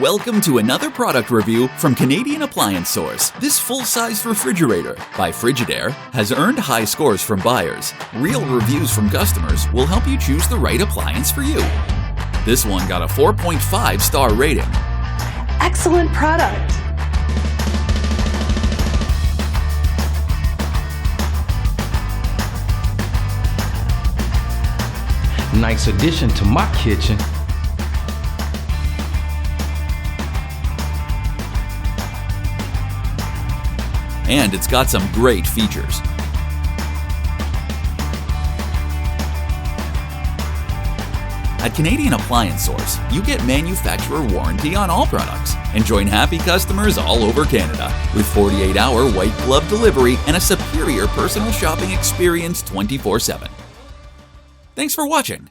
Welcome to another product review from Canadian Appliance Source. This full-size refrigerator by Frigidaire has earned high scores from buyers. Real reviews from customers will help you choose the right appliance for you. This one got a 4.5-star rating. Excellent product. Nice addition to my kitchen. And it's got some great features. At Canadian Appliance Source, you get manufacturer warranty on all products and join happy customers all over Canada with 48-hour white glove delivery and a superior personal shopping experience 24/7. Thanks for watching.